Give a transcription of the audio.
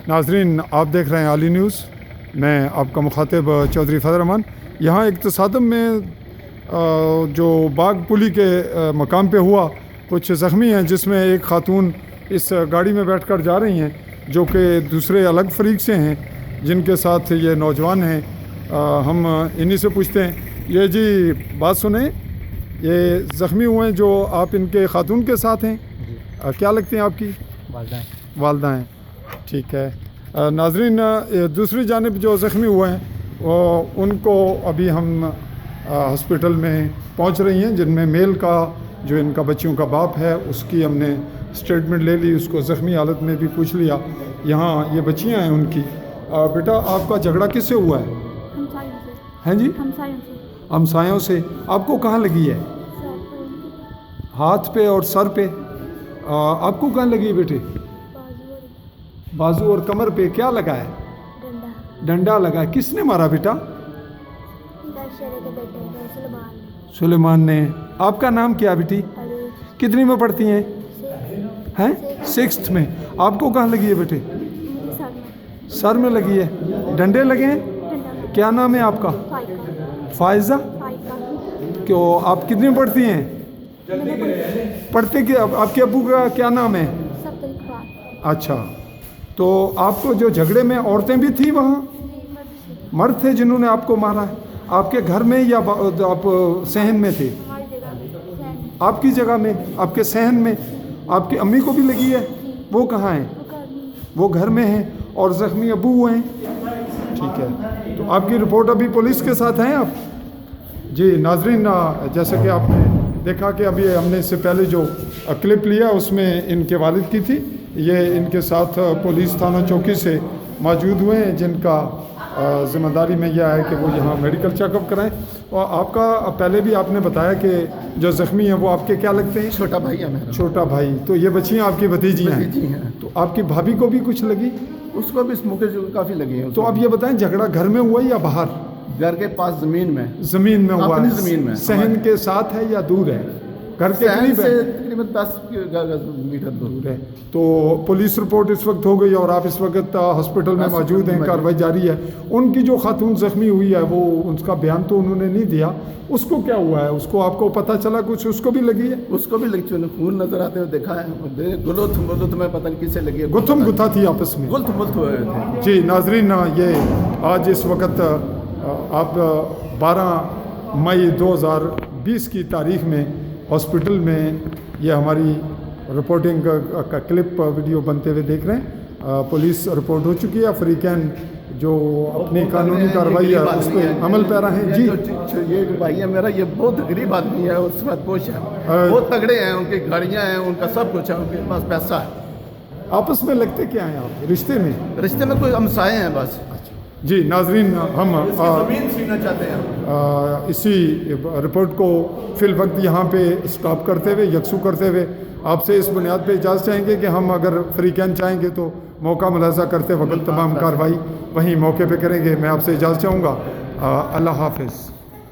नाजरीन, आप देख रहे हैं आली न्यूज़। मैं आपका मुखातिब चौधरी फजल रहमान। यहाँ एक तसादम में जो बाग पुली के मकाम पे हुआ, कुछ ज़ख्मी हैं जिसमें एक खातून इस गाड़ी में बैठकर जा रही हैं जो कि दूसरे अलग फरीक से हैं जिनके साथ ये नौजवान हैं। हम इन्हीं से पूछते हैं, ये जी बात सुने, ये ज़ख्मी हुए हैं जो आप इनके खातून के साथ हैं, क्या लगती हैं आपकी? वालदा हैं। ठीक है। नाजरीन, दूसरी जानिब जो ज़ख्मी हुए हैं वो उनको अभी हम हॉस्पिटल में पहुंच रही हैं, जिनमें मेल का जो इनका बच्चियों का बाप है उसकी हमने स्टेटमेंट ले ली, उसको ज़ख्मी हालत में भी पूछ लिया। यहाँ ये बच्चियाँ हैं उनकी। बेटा, आपका झगड़ा किससे हुआ है? हैं जी? हमसायों से। आपको कहाँ लगी है? हाथ पे और सर पे। आपको कहाँ लगी है बेटे? बाजू और कमर पे। क्या लगा है? डंडा लगा है। किसने मारा बेटा? सुलेमान ने। आपका नाम क्या बेटी? कितनी में पढ़ती हैं? हैं 6th में। आपको कहाँ लगी है बेटे? सर में लगी है। डंडे लगे हैं। क्या नाम है आपका? फायजा। क्यों, आप कितनी में पढ़ती हैं? पढ़ते कि आपके अब्बू का क्या नाम है? अच्छा, तो आपको जो झगड़े में औरतें भी थी वहाँ? मर्द थे जिन्होंने आपको मारा है? आपके घर में या आप सहन में थे? आपकी जगह में, आपके सहन में। आपकी अम्मी को भी लगी है? वो कहाँ हैं? वो घर में हैं और ज़ख्मी अबू हुए हैं। ठीक है, तो आपकी रिपोर्ट अभी पुलिस के साथ हैं आप? जी नाजरीन, जैसे कि आपने देखा कि अभी हमने इससे पहले जो क्लिप लिया उसमें इनके वालिद की थी। ये इनके साथ पुलिस थाना चौकी से मौजूद हुए हैं, जिनका ज़िम्मेदारी में यह है कि वो यहाँ मेडिकल चेकअप कराएं। और आपका पहले भी आपने बताया कि जो ज़ख्मी हैं वो आपके क्या लगते हैं? छोटा भाई है मेरा। छोटा भाई। तो ये बच्चियाँ आपकी भतीजियाँ हैं। तो आपकी भाभी को भी कुछ लगी? उसको भी स्मोके काफ़ी लगी है। तो आप ये बताएं, झगड़ा घर में हुआ या बाहर? घर के पास ज़मीन में। ज़मीन में हुआ? अपनी ज़मीन में। सहन के साथ है या दूर है? घर के करीब से तकरीबन 10 मीटर दूर है। तो पुलिस रिपोर्ट इस वक्त हो गई और आप इस वक्त हॉस्पिटल में मौजूद हैं, कार्रवाई जारी है। उनकी जो खातून ज़ख्मी हुई है वो उसका बयान तो उन्होंने नहीं दिया, उसको क्या हुआ है? उसको आपको पता चला कुछ? उसको भी लगी है? उसको भी लगी, खून नजर आते हुए देखा है। गुलुत में पता नहीं किससे लगी है। गुथम गुथा थी आपस में? गुल्त हुए थे। जी नाजरीन, ये आज इस वक्त आप 12 मई 2020 की तारीख में हॉस्पिटल में ये हमारी रिपोर्टिंग का क्लिप वीडियो बनते हुए देख रहे हैं। पुलिस रिपोर्ट हो चुकी है। अफ्रीकन जो अपनी कानूनी कार्रवाई है उस पर अमल पैरा है। जी, ये भाई है मेरा, ये बहुत गरीब आदमी है, उस वक्त पोश है, बहुत तगड़े हैं, उनकी गाड़ियाँ हैं, उनका सब कुछ है, उनके पास पैसा है। आपस में लगते क्या हैं आप? रिश्ते में? रिश्ते में कोई हमसाए हैं बस। जी नाजरीन, हम ज़मीन छीनना चाहते हैं। इसी रिपोर्ट को फिल वक्त यहाँ पे स्टॉप करते हुए, यकसू करते हुए आपसे इस बुनियाद पे इजाज़त चाहेंगे कि हम अगर फ्रीकैन चाहेंगे तो मौका मुलाजा करते वक्त तमाम कार्रवाई वहीं मौके पे करेंगे। मैं आपसे इजाज़त चाहूँगा। अल्लाह हाफ़िज़।